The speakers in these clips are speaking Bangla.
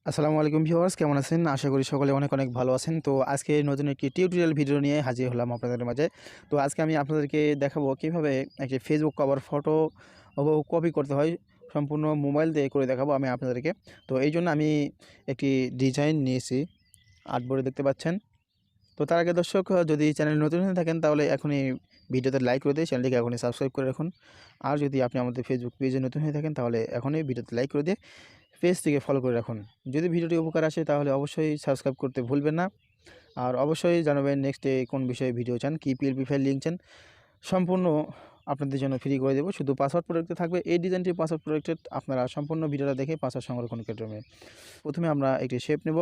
আসসালামু আলাইকুম ভিউয়ার্স, কেমন আছেন? আশা করি সকলে অনেক অনেক ভালো আছেন। তো আজকে নতুন একটি টিউটোরিয়াল ভিডিও নিয়ে হাজির হলাম আপনাদের মাঝে। তো আজকে আমি আপনাদেরকে দেখাবো কিভাবে একটি ফেসবুক কভার ফটো কপি করতে হয়, সম্পূর্ণ মোবাইল দিয়ে করে দেখাবো আমি আপনাদেরকে। তো এই জন্য আমি একটি ডিজাইন নিয়েছি, আর্টবোর্ডে দেখতে পাচ্ছেন। তো তার আগে দর্শক, যদি চ্যানেল নতুন হয়ে থাকেন তাহলে এখনই ভিডিওতে লাইক করে দিয়ে চ্যানেলটিকে এখনই সাবস্ক্রাইব করে রাখুন। আর যদি আপনি আমাদের ফেসবুক পেজে নতুন হয়ে থাকেন তাহলে এখনই ভিডিওতে লাইক করে দিয়ে পেজটিকে ফলো করে রাখুন। যদি ভিডিওটি উপকার আসে তাহলে অবশ্যই সাবস্ক্রাইব করতে ভুলবেন না। আর অবশ্যই জানাবেন নেক্সটে কোন বিষয়ে ভিডিও চান, কী পিএলপি ফাইল লিঙ্ক চান, সম্পূর্ণ আপনাদের জন্য ফ্রি করে দেবো। শুধু পাসওয়ার্ড প্রোটেক্টেড থাকবে, এই ডিজাইনটি পাসওয়ার্ড প্রোটেক্টেড। আপনারা সম্পূর্ণ ভিডিওটা দেখে পাসওয়ার্ড সংরক্ষণ করতে হবে। প্রথমে আমরা একটি শেপ নেব,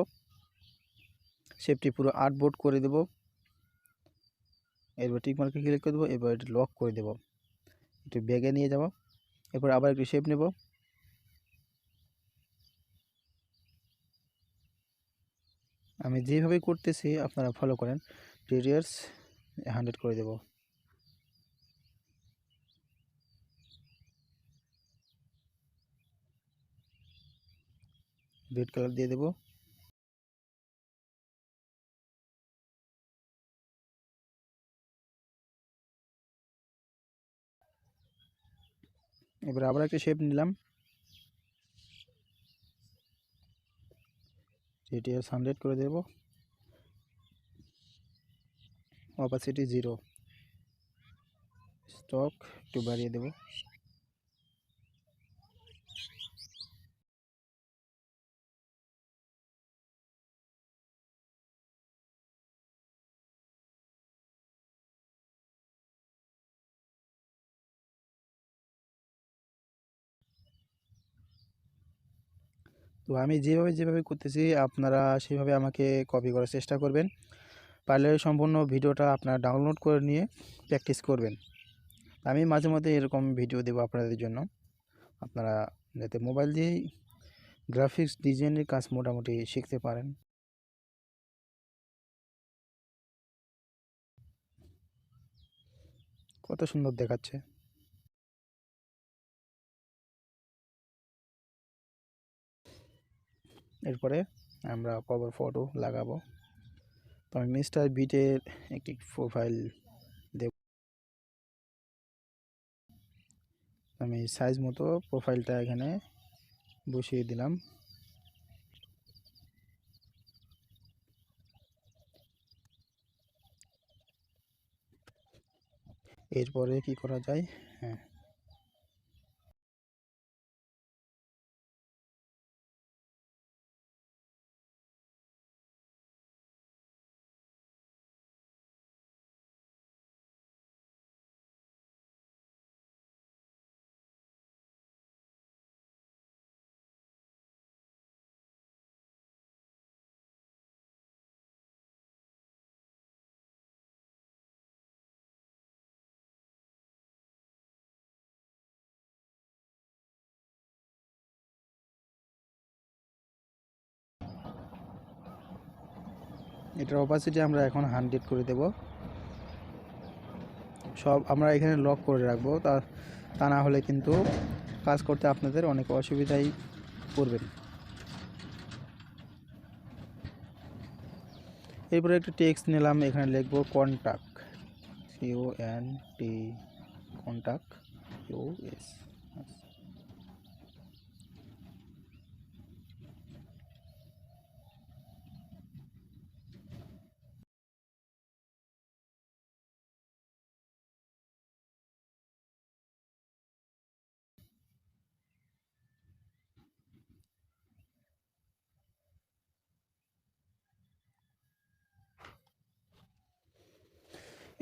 শেপটি পুরো আর্টবোর্ড করে দেব। এরপর টিক মার্কে ক্লিক করে দেবো, এবার এটি লক করে দেব, একটু ব্যাগে নিয়ে যাব। এরপর আবার একটি শেপ নেব, আমি যেভাবে করতেছি আপনারা ফলো করেন। রেডিয়াস 100 করে দেব। রেড কালার দিয়ে দেব। এবার আবার একটা শেপ নিলাম, রেডিয়াস 100 করে দেব, অপাসিটি 0, স্টক একটু বাড়িয়ে দেব। তো আমি যেভাবে করতেছি আপনারা সেভাবে আমাকে কপি করার চেষ্টা করবেন। পারলে সম্পূর্ণ ভিডিওটা আপনারা ডাউনলোড করে নিয়ে প্র্যাকটিস করবেন। আমি মাঝে মধ্যে এরকম ভিডিও দেবো আপনাদের জন্য, আপনারা যাতে মোবাইল দিয়েই গ্রাফিক্স ডিজাইনের কাজ মোটামুটি শিখতে পারেন। কত সুন্দর দেখাচ্ছে। এরপরে আমরা কভার ফটো লাগাবো। তো আমি মিস্টার বিটের একটি প্রোফাইল দেব, আমি সাইজ মতো প্রোফাইলটা এখানে বসিয়ে দিলাম। এরপরে কি করা যায়? হ্যাঁ, এটার অপাসিটি আমরা এখন 100 করে দেব। সব আমরা এখানে লক করে রাখবো, তা না হলে কিন্তু কাজ করতে আপনাদের অনেক অসুবিধাই পড়বেন। এরপরে একটা টেক্সট নিলাম, এখানে লিখবো কন্টাক্ট, CONT, কন্টাক্ট US।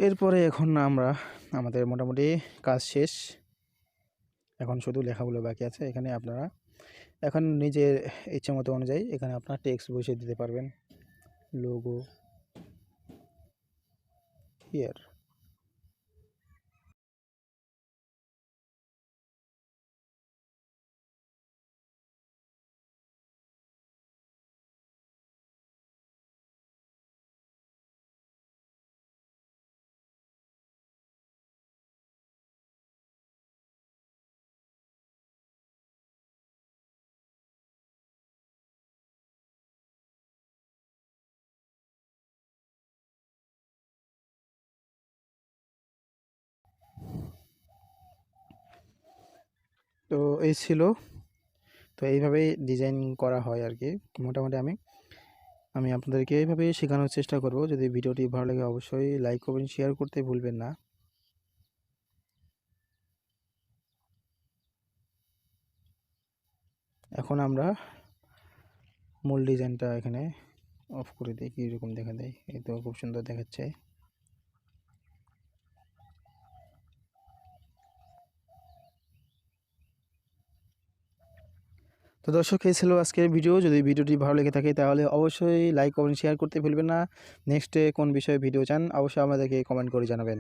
এরপরে এখন আমরা আমাদের মোটামুটি কাজ শেষ, এখন শুধু লেখাগুলো বাকি আছে। এখানে আপনারা এখন নিজের ইচ্ছে মতো অনুযায়ী এখানে আপনার টেক্সট বসিয়ে দিতে পারবেন, লোগো হিয়ার। তো এই ছিল। তো এইভাবেই ডিজাইন করা হয় আর কি। মোটামুটি আমি আপনাদেরকে এইভাবেই শেখানোর চেষ্টা করব। যদি ভিডিওটি ভালো লাগে অবশ্যই লাইক করবেন, শেয়ার করতে ভুলবেন না। এখন আমরা মূল ডিজাইনটা এখানে অফ করে দিই, কীরকম দেখা দেয়। এই তো খুব সুন্দর দেখাচ্ছে। তো দর্শক, এই ছিল আজকের ভিডিও। যদি ভিডিওটি ভালো লেগে থাকে তাহলে অবশ্যই লাইক কমেন্ট শেয়ার করতে ভুলবেন না। নেক্সটে কোন বিষয়ে ভিডিও চান অবশ্যই আমাদেরকে কমেন্ট করে জানাবেন।